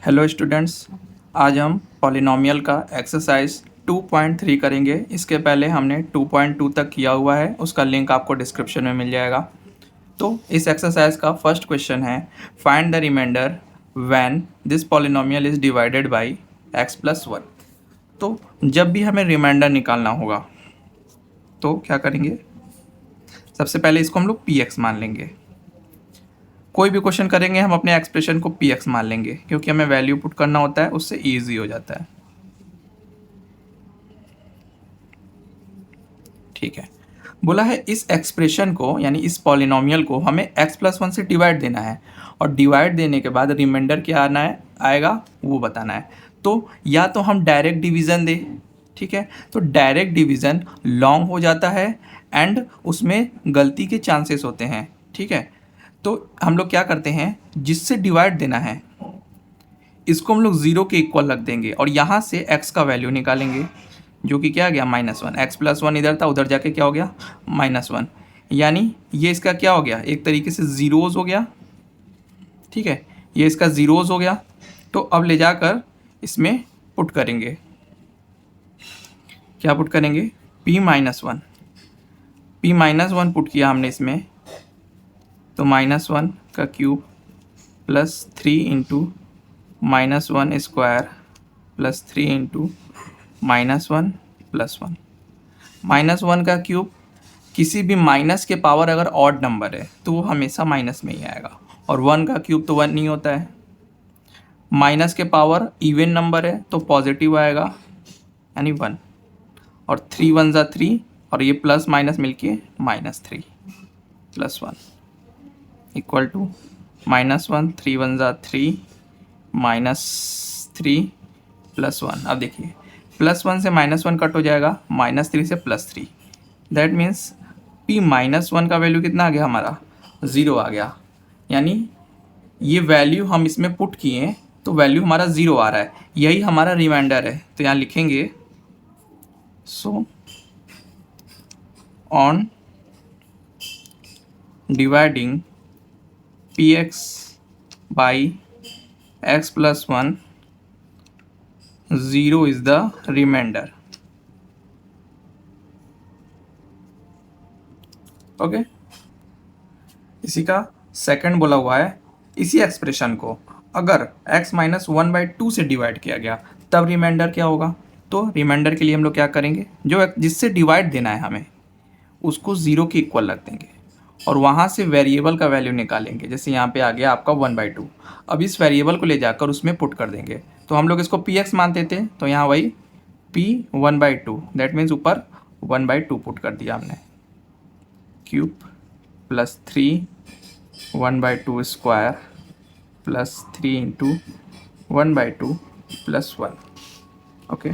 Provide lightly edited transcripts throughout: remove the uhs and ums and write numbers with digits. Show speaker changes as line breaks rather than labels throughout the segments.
Hello students, आज हम polynomial का एक्सरसाइज 2.3 करेंगे। इसके पहले हमने 2.2 तक किया हुआ है, उसका लिंक आपको डिस्क्रिप्शन में मिल जाएगा। तो इस एक्सरसाइज का फर्स्ट क्वेश्चन है, find the remainder when this polynomial is divided by x+1। तो जब भी हमें रिमाइंडर निकालना होगा तो क्या करेंगे, सबसे पहले इसको हम लोग px मान लेंगे। कोई भी क्वेश्चन करेंगे हम अपने एक्सप्रेशन को px मान लेंगे, क्योंकि हमें वैल्यू पुट करना होता है, उससे ईजी हो जाता है। ठीक है, बोला है इस एक्सप्रेशन को यानी इस पॉलिनोमियल को हमें x+1 से डिवाइड देना है, और डिवाइड देने के बाद रिमाइंडर क्या आना है आएगा वो बताना है। तो या तो हम डायरेक्ट डिवीज़न दें, ठीक है, तो डायरेक्ट डिवीज़न लॉन्ग हो जाता है एंड उसमें गलती के चांसेस होते हैं। ठीक है, तो हम लोग क्या करते हैं, जिससे डिवाइड देना है इसको हम लोग ज़ीरो के इक्वल रख देंगे और यहाँ से x का वैल्यू निकालेंगे, जो कि क्या आ गया -1। x+1 इधर था, उधर जाके क्या हो गया -1, यानी ये इसका क्या हो गया, एक तरीके से ज़ीरोज़ हो गया। ठीक है, ये इसका ज़ीरोज़ हो गया। तो अब ले जाकर इसमें पुट करेंगे, क्या पुट करेंगे, p-1। p-1 पुट किया हमने इसमें, तो -1 का cube plus 3 into -1² plus 3 into -1 plus 1। -1 का क्यूब, किसी भी माइनस के पावर अगर ऑड नंबर है तो वो हमेशा माइनस में ही आएगा, और 1 का क्यूब तो 1 नहीं होता है। माइनस के पावर इवन नंबर है तो पॉजिटिव आएगा, यानी 1। और 3 1 ज़ा 3, और ये प्लस माइनस मिलके -3 प्लस 1 इक्वल टू -1, 3 1 ज़ा 3 -3 प्लस 1। अब देखिए, +1 से -1 कट हो जाएगा, -3 से +3, दैट मीन्स p-1 का वैल्यू कितना आ गया हमारा, 0 आ गया। यानी ये वैल्यू हम इसमें पुट किए तो वैल्यू हमारा 0 आ रहा है, यही हमारा रिमाइंडर है। तो यहाँ लिखेंगे, so on dividing px by x+1 0 is the remainder. Okay, इसी का सेकंड बोला हुआ है, इसी एक्सप्रेशन को अगर x-1/2 से डिवाइड किया गया तब रिमाइंडर क्या होगा। तो रिमाइंडर के लिए हम लोग क्या करेंगे, जो जिससे डिवाइड देना है हमें उसको 0 के इक्वल रख देंगे और वहाँ से वेरिएबल का वैल्यू निकालेंगे। जैसे यहाँ पे आ गया आपका 1/2, अब इस वेरिएबल को ले जाकर उसमें पुट कर देंगे। तो हम लोग इसको px मानते थे, तो यहाँ वही p 1/2, दैट मीन्स ऊपर 1/2 पुट कर दिया हमने, cube plus 3 1/2² plus 3 into 1/2 plus 1। Okay,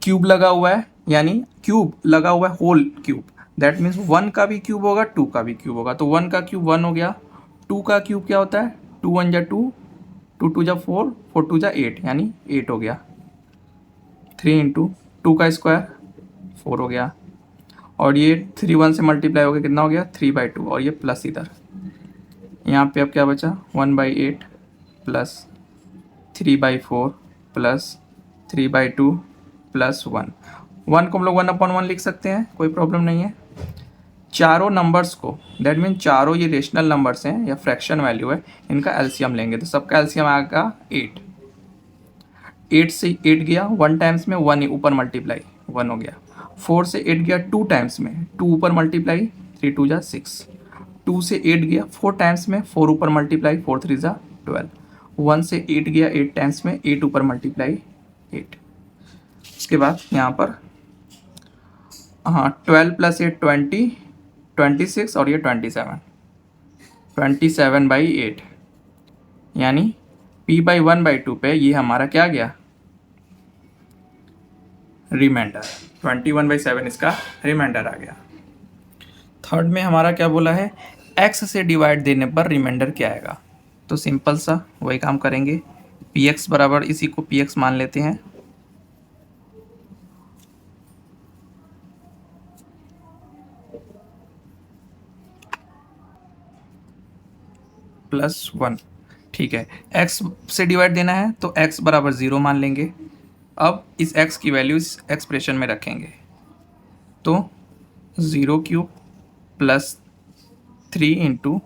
cube लगा हुआ है, यानी क्यूब लगा हुआ है होल क्यूब, दैट मीन्स 1 का भी क्यूब होगा, 2 का भी क्यूब होगा। तो 1 का क्यूब 1 हो गया, 2 का क्यूब क्या होता है, 2 1 जा 2, 2 2 जा 4, 4 2 जा 8, यानी 8 हो गया। 3 इंटू 2 का स्क्वायर 4 हो गया, और ये 3 1 से मल्टीप्लाई हो गया, कितना हो गया 3/2, और ये प्लस इधर यहाँ पे अब क्या बचा 1/8 प्लस 3/4 प्लस 3/2 प्लस 1। 1 को हम लोग 1/1 लिख सकते हैं, कोई प्रॉब्लम नहीं है। चारों नंबर्स को, दैट मीन चारों ये रेशनल नंबर्स हैं या फ्रैक्शन वैल्यू है, इनका एलसीएम लेंगे, तो सबका एलसीएम आएगा 8। 8 से 8 गया 1 टाइम्स में, 1 ऊपर मल्टीप्लाई 1 हो गया। 4 से 8 गया 2 टाइम्स में, 2 ऊपर मल्टीप्लाई 3 2 जा 6। 2 से 8 गया 4 टाइम्स में, 4 ऊपर मल्टीप्लाई 4 3 जा 12। 1 से 8 गया 8 टाइम्स में, 8 ऊपर मल्टीप्लाई 8। उसके बाद यहाँ पर हाँ 12 + 8 20, 26, और ये 27/8, यानी p/1/2 पे ये हमारा क्या गया, रिमाइंडर 21/7 इसका रिमाइंडर आ गया। थर्ड में हमारा क्या बोला है, x से डिवाइड देने पर रिमाइंडर क्या आएगा। तो सिंपल सा वही काम करेंगे, px बराबर इसी को px मान लेते हैं, +1। ठीक है, x से डिवाइड देना है तो x बराबर 0 मान लेंगे। अब इस x की वैल्यू इस एक्सप्रेशन में रखेंगे तो 0 cube plus 3 into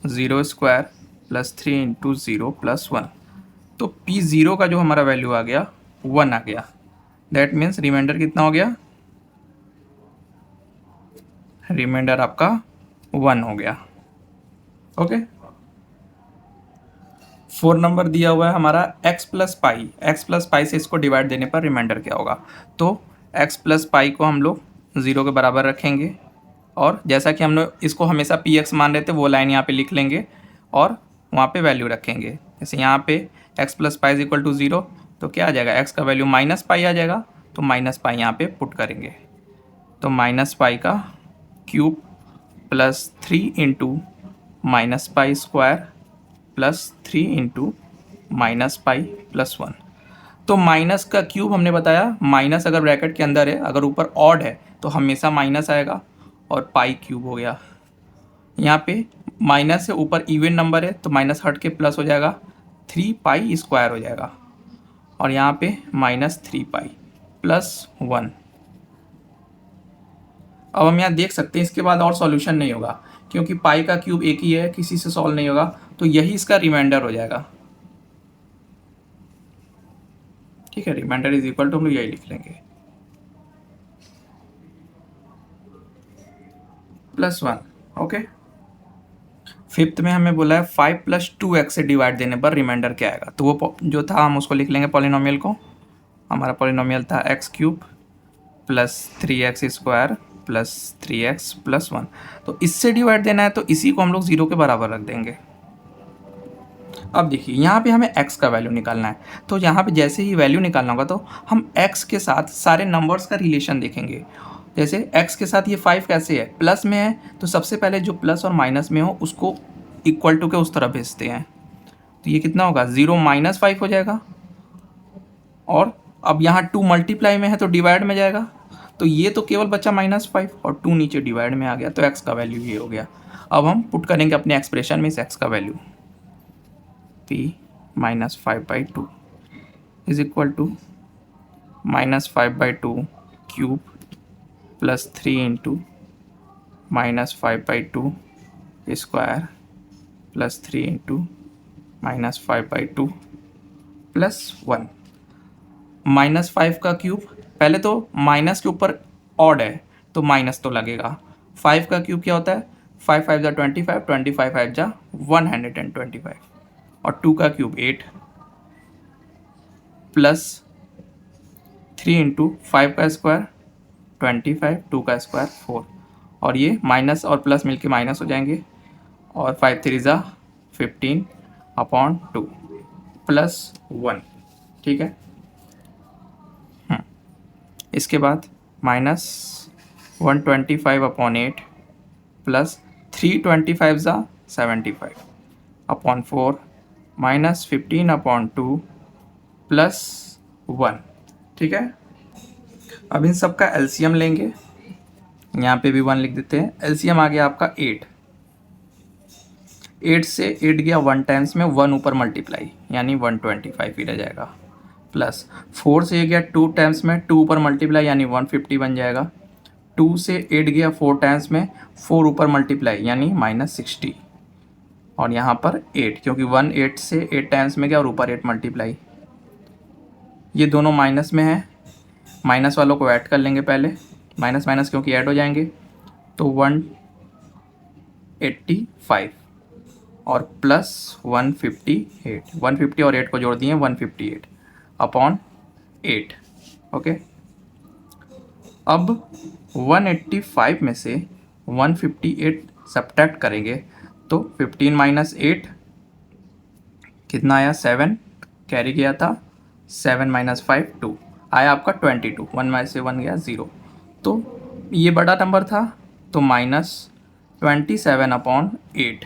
0 square plus 3 into 0 plus 1, तो p0 का जो हमारा वैल्यू आ गया 1 आ गया। दैट मीन्स रिमाइंडर कितना हो गया, रिमाइंडर आपका 1 हो गया। ओके, 4 नंबर दिया हुआ है हमारा x प्लस पाई से इसको डिवाइड देने पर रिमाइंडर क्या होगा। तो x प्लस पाई को हम लोग 0 के बराबर रखेंगे और जैसा कि हम लोग इसको हमेशा पी एक्स मान रहे थे वो लाइन यहाँ पे लिख लेंगे और वहाँ पे वैल्यू रखेंगे। जैसे यहाँ पे x plus pi is equal to 0, तो क्या आ जाएगा, x का वैल्यू माइनस पाई आ जाएगा, तो माइनस पाई यहाँ पे पुट करेंगे। तो माइनस पाई का cube plus 3 into minus pi square plus 3 into minus pi plus 1। तो माइनस का क्यूब हमने बताया, माइनस अगर ब्रैकेट के अंदर है, अगर ऊपर ऑड है तो हमेशा माइनस आएगा और पाई क्यूब हो गया। यहाँ पे माइनस से ऊपर इवन नंबर है तो माइनस हट के प्लस हो जाएगा, 3 पाई स्क्वायर हो जाएगा और यहाँ पे माइनस 3 पाई प्लस 1। अब हम यहाँ देख सकते हैं इसके बाद और सॉल्यूशन नहीं होगा क्योंकि पाई का क्यूब एक ही है, किसी से सॉल्व नहीं होगा, तो यही इसका रिमाइंडर हो जाएगा। ठीक है, रिमाइंडर इज इक्वल टू हम लोग यही लिख लेंगे प्लस 1। ओके, फिफ्थ में हमें बोला है 5 प्लस 2x से डिवाइड देने पर रिमाइंडर क्या आएगा। तो वो जो था हम उसको लिख लेंगे पॉलिनोमियल को। हमारा पॉलिनोमियल था x cube plus 3x square plus 3x plus 1। तो इससे डिवाइड देना है तो इसी को हम लोग 0 के बराबर रख देंगे। अब देखिए यहाँ पे हमें x का वैल्यू निकालना है, तो यहाँ पे जैसे ही वैल्यू निकालना होगा तो हम x के साथ सारे नंबर्स का रिलेशन देखेंगे। जैसे x के साथ ये 5 कैसे है, प्लस में है, तो सबसे पहले जो प्लस और माइनस में हो उसको इक्वल टू के उस तरफ भेजते हैं। तो ये कितना होगा, 0 माइनस 5 हो जाएगा। और अब यहाँ 2 मल्टीप्लाई में है तो डिवाइड में जाएगा, तो ये तो केवल बचा -5 और 2 नीचे डिवाइड में आ गया, तो x का वैल्यू ये हो गया। अब हम पुट करेंगे अपने एक्सप्रेशन में इस x का value, p minus 5/2 is equal to -5/2 cube plus 3 into -5/2 square plus 3 into -5/2 plus 1। -5 का क्यूब, पहले तो माइनस के ऊपर ऑड है तो माइनस तो लगेगा। 5 का क्यूब क्या होता है, 5 5 जा 25, 25 5 जा 125 और 2 का क्यूब 8 प्लस 3 इंटू 5 का स्क्वायर 25, 2 का स्क्वायर 4 और ये माइनस और प्लस मिलके माइनस हो जाएंगे और 5 3 जा 15/2 प्लस 1। ठीक है, इसके बाद -125/8 प्लस 325 जा 75/4 -15/2 प्लस 1। ठीक है, अब इन सब का एलसीएम लेंगे, यहाँ पे भी 1 लिख देते हैं। एलसीएम आ गया आपका 8 से 8 गया 1 टाइम्स में, 1 ऊपर मल्टीप्लाई यानी 125 ही रह जाएगा, प्लस 4 से 8 गया 2 टाइम्स में, 2 ऊपर मल्टीप्लाई यानी 150 बन जाएगा। 2 से 8 गया 4 टाइम्स में, 4 ऊपर मल्टीप्लाई यानी -60 और यहाँ पर 8 क्योंकि 1 8 से 8 टाइम्स में गया और ऊपर 8 मल्टीप्लाई। ये दोनों माइनस में है, माइनस वालों को ऐड कर लेंगे पहले, माइनस माइनस क्योंकि ऐड हो जाएंगे, तो 185 और प्लस 158, 150 और 8 को जोड़ दिए 158/8। ओके, अब 185 में से 158 सब्ट्रैक्ट करेंगे तो 15 - 8 कितना आया, 7 कैरी किया था, 7 - 5 2 आया आपका 22, 1 में से 1 गया 0, तो ये बड़ा नंबर था तो -27/8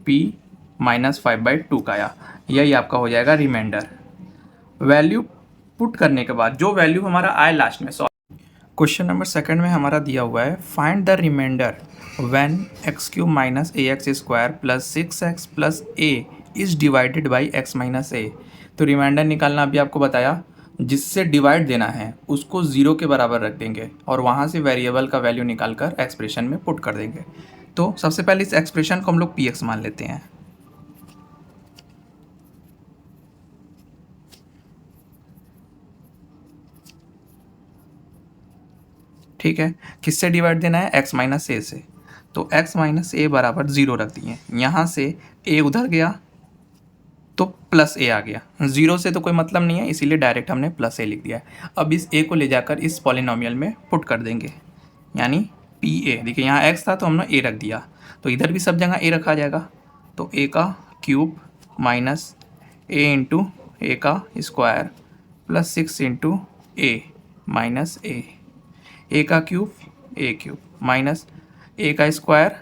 p -5/2 का आया। यही आपका हो जाएगा रिमाइंडर। वैल्यू पुट करने के बाद जो वैल्यू हमारा आए लास्ट में, क्वेश्चन नंबर सेकंड में हमारा दिया हुआ है find the remainder when x³ - ax² + 6x + a is divided by x minus a. तो रिमाइंडर निकालना अभी आपको बताया, जिससे डिवाइड देना है उसको 0 के बराबर रख देंगे और वहाँ से वेरिएबल का वैल्यू निकाल कर एक्सप्रेशन में पुट कर देंगे। तो सबसे पहले इस एक्सप्रेशन को हम लोग पी एक्स मान लेते हैं। ठीक है, किससे डिवाइड देना है? एक्स माइनस ए से। तो एक्स माइनस ए बराबर 0 रख दिए, यहाँ से ए उधर गया तो प्लस ए आ गया, 0 से तो कोई मतलब नहीं है इसीलिए डायरेक्ट हमने प्लस ए लिख दिया है। अब इस ए को ले जाकर इस पॉलिनोमियल में पुट कर देंगे, यानी पी ए। देखिए यहाँ एक्स था तो हमने ए रख दिया, तो इधर भी सब जगह ए रखा जाएगा। तो ए का क्यूब माइनस ए इंटू ए का स्क्वायर प्लस 6 इंटू ए माइनस ए का क्यूब माइनस ए का square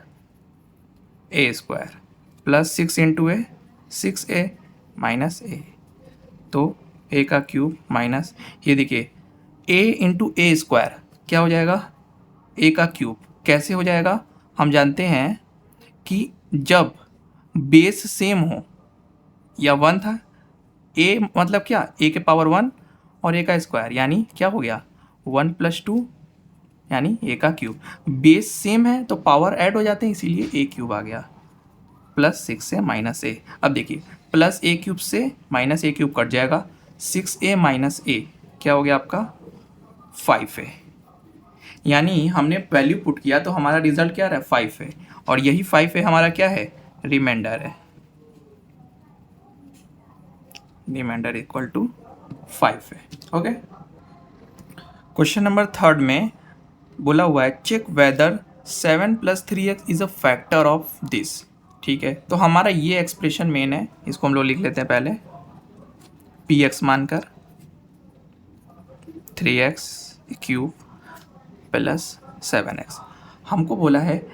plus 6 into A 6a minus a. तो ए का क्यूब माइनस, ये देखिए a इंटू ए स्क्वायर क्या हो जाएगा? a का क्यूब। कैसे हो जाएगा? हम जानते हैं कि जब बेस सेम हो या 1 था, a मतलब क्या? a के पावर 1 और a का स्क्वायर, यानी क्या हो गया? 1 + 2 यानी a का क्यूब। बेस सेम है तो पावर ऐड हो जाते हैं, इसीलिए a क्यूब आ गया प्लस 6 से माइनस ए। अब देखिए प्लस ए क्यूब से माइनस ए क्यूब कट जाएगा, 6a माइनस ए क्या हो गया आपका? 5a। यानी हमने वैल्यू पुट किया तो हमारा रिजल्ट क्या रहा है? 5a, और यही 5a हमारा क्या है? रिमाइंडर है। Remainder equal to 5a। Okay, question number 3 में बोला हुआ है check whether 7 + 3x is a factor of this. ठीक है, तो हमारा ये एक्सप्रेशन मेन है, इसको हम लोग लिख लेते हैं पहले पी एक्स मानकर 3x क्यूब प्लस 7x। हमको बोला है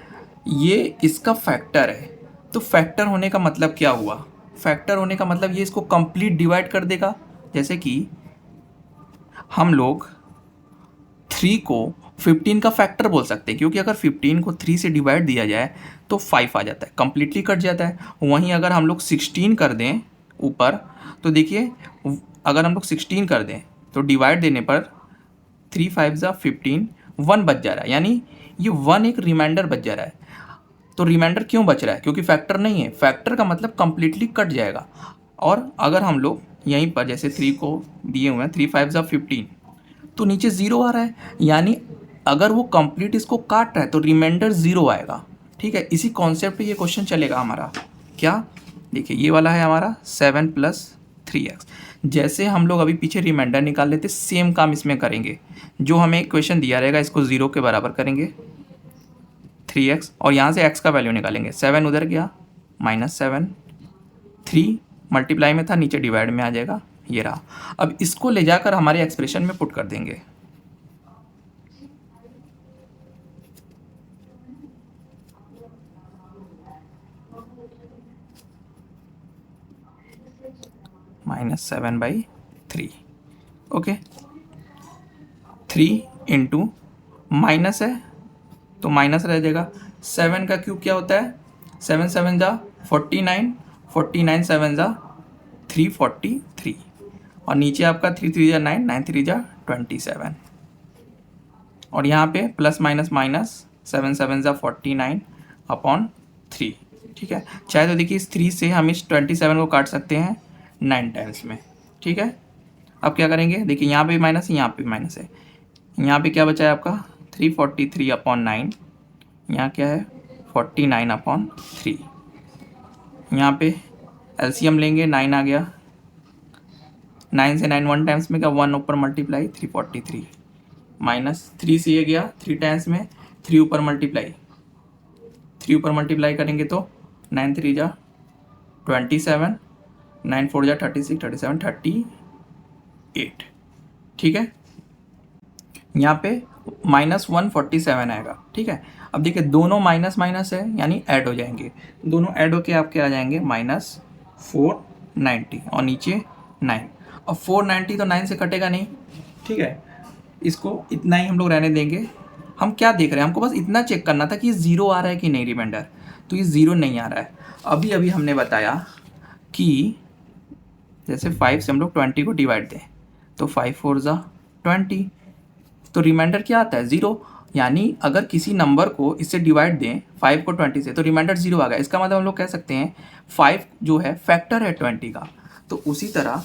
ये इसका फैक्टर है, तो फैक्टर होने का मतलब क्या हुआ? फैक्टर होने का मतलब ये इसको कंप्लीट डिवाइड कर देगा। जैसे कि हम लोग 3 को 15 का फैक्टर बोल सकते हैं, क्योंकि अगर 15 को 3 से डिवाइड दिया जाए तो 5 आ जाता है, कंप्लीटली कट जाता है। वहीं अगर हम लोग 16 कर दें ऊपर, तो देखिए अगर हम लोग 16 कर दें तो डिवाइड देने पर 3 5 = 15, 1 बच जा रहा है, यानी ये 1 एक रिमाइंडर बच जा रहा है। तो रिमाइंडर क्यों बच रहा है? क्योंकि फैक्टर नहीं है। फैक्टर का मतलब कंप्लीटली कट जाएगा। और अगर हम लोग यहीं पर जैसे 3 को दिए हुए हैं 3 5 = 15, तो नीचे 0 आ रहा है, यानी अगर वो कंप्लीट इसको काट रहा है तो रिमाइंडर 0 आएगा। ठीक है, इसी कॉन्सेप्ट पे ये क्वेश्चन चलेगा हमारा। क्या? देखिए ये वाला है हमारा 7 + 3x। जैसे हम लोग अभी पीछे रिमाइंडर निकाल लेते, सेम काम इसमें करेंगे। जो हमें क्वेश्चन दिया रहेगा इसको 0 के बराबर करेंगे 3x, और यहाँ से x का वैल्यू निकालेंगे। 7 उधर गया -7, 3 मल्टीप्लाई में था नीचे डिवाइड में आ जाएगा, ये रहा। अब इसको ले जाकर हमारे एक्सप्रेशन में पुट कर देंगे। -7/3। ओके, 3 इंटू माइनस है तो माइनस रह जाएगा। 7 का क्यूब क्या होता है? 7 7 = 49, 49 7 = 343, और नीचे आपका 3 3 = 9, 9 3 = 27, और यहाँ पे प्लस माइनस माइनस 7 7 = 49/3। ठीक है, चाहे तो देखिए इस 3 से हम इस 27 को काट सकते हैं 9 टाइम्स में। ठीक है, अब क्या करेंगे? देखिए यहाँ पे माइनस है, यहाँ पे माइनस है, यहाँ पे क्या बचा है आपका 343/9, यहाँ क्या है 49/3। यहाँ पे एलसीएम लेंगे, 9 आ गया, 9 से 9 1 टाइम्स में क्या 1 ऊपर मल्टीप्लाई 343, माइनस 3 से ये गया 3 टाइम्स में, 3 ऊपर मल्टीप्लाई, 3 ऊपर मल्टीप्लाई करेंगे तो 9 3 = 27, 9 4 = 36, 37 38। ठीक है, यहाँ पे -147 आएगा। ठीक है, अब देखिए दोनों माइनस माइनस है, यानी ऐड हो जाएंगे, दोनों ऐड होके आपके आ जाएंगे -490, और नीचे 9। अब 490 तो 9 से कटेगा नहीं। ठीक है, इसको इतना ही हम लोग रहने देंगे। हम क्या देख रहे हैं? हमको बस इतना चेक करना था कि 0 आ रहा है कि नहीं रिमाइंडर, तो ये 0 नहीं आ रहा है। अभी अभी हमने बताया कि जैसे 5 से हम लोग 20 को डिवाइड दें तो 5 4 ज़ा 20, तो रिमाइंडर क्या आता है 0। यानी अगर किसी नंबर को इससे डिवाइड दें 5 को 20 से तो रिमाइंडर 0 आ गया। इसका मतलब हम लोग कह सकते हैं 5 जो है फैक्टर है 20 का। तो उसी तरह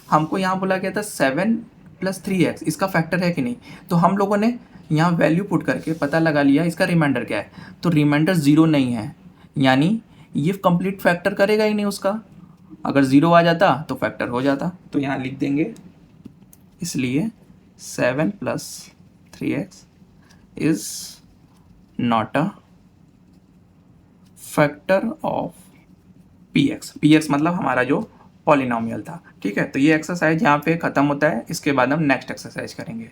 हमको यहाँ बोला गया था 7 + 3x इसका फैक्टर है कि नहीं, तो हम लोगों ने यहाँ वैल्यू पुट करके पता लगा लिया इसका रिमाइंडर क्या है। तो रिमाइंडर 0 नहीं है, यानी ये कंप्लीट फैक्टर करेगा ही नहीं उसका। अगर 0 आ जाता तो फैक्टर हो जाता। तो यहाँ लिख देंगे, इसलिए 7 + 3x is not a factor of px मतलब हमारा जो पॉलिनोमियल था। ठीक है, तो ये एक्सरसाइज यहाँ पे ख़त्म होता है। इसके बाद हम नेक्स्ट एक्सरसाइज करेंगे।